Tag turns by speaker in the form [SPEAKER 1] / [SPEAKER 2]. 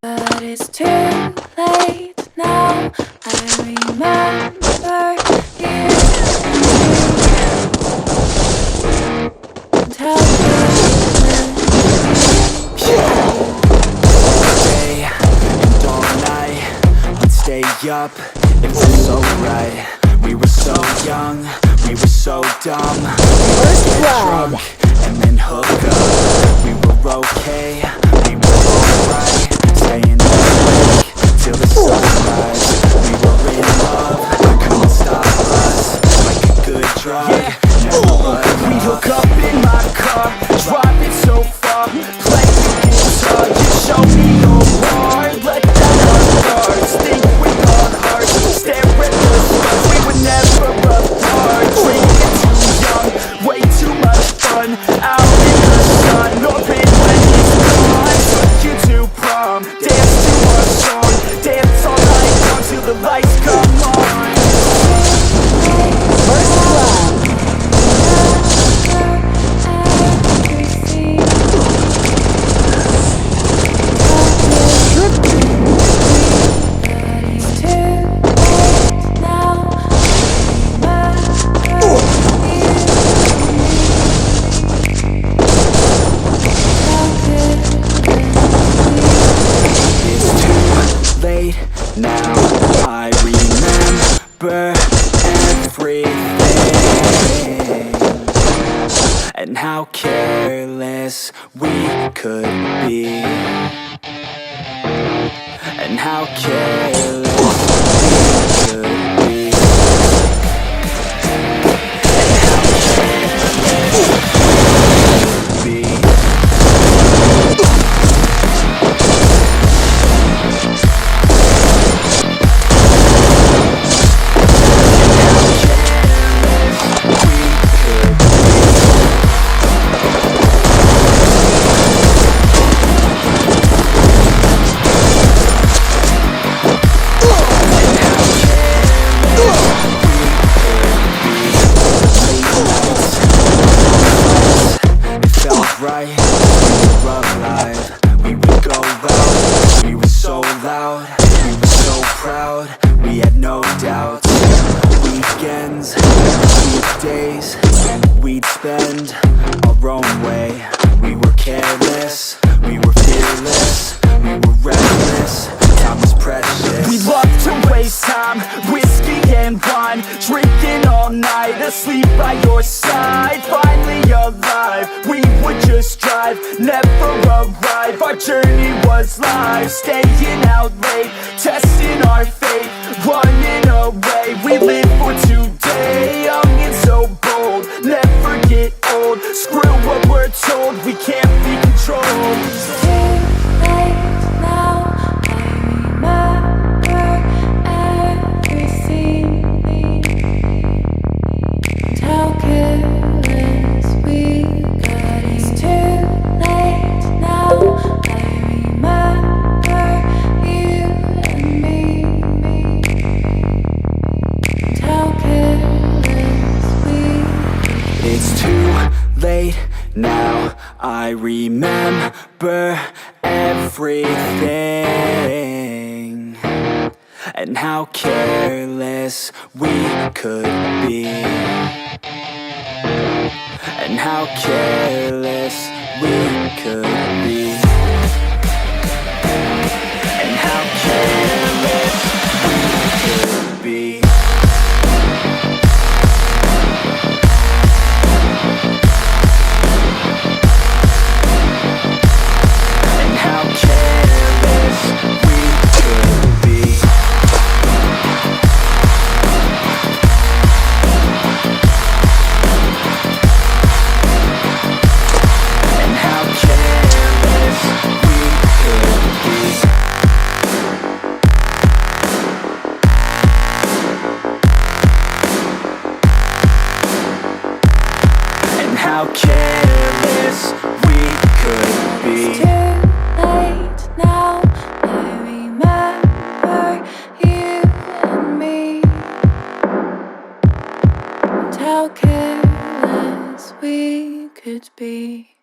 [SPEAKER 1] But it's too late now. I remember you and how
[SPEAKER 2] Day and all night, we'd stay up, it was so right. We were so young, we were so dumb.
[SPEAKER 3] First
[SPEAKER 2] Get
[SPEAKER 3] blood.
[SPEAKER 2] drunk and then hook up. We were okay, we were alright. Staying awake till the sunrise. We were in love, couldn't stop us. Like a good drug, never let up. We'd hook up in my car, driving so far. Play the guitar, you show me your heart. Let down our guards, think with our hearts. Stare at the stars, we were never apart. Drinking too young, way too much fun. Out in the sun, open when it's gone. Took you to prom, dance to our song. Dance all night long till the lights come on.
[SPEAKER 3] First blood.
[SPEAKER 2] Now I remember everything, and how careless we could be, and how careless we could be, and how careless we could be. Right, we were alive. We would go out. We were so loud. We were so proud. We had no doubts. Weekends, weekdays, we'd spend our own way. We were careless. We were fearless. We were reckless. Time was precious. We loved to waste time, whiskey and wine, drinking all night, asleep by your side. Finally alive, we would just drive, never arrive. Our journey was live, staying out late, testing our fate, running away. We live for today, young and so bold, never get old. Screw what we're told, we can't be controlled. It's too late now, I remember everything, and how careless we could be, and how careless we could be, and how careless we could be. How careless we could be.
[SPEAKER 1] It's too late now. I remember you and me, and how careless we could be.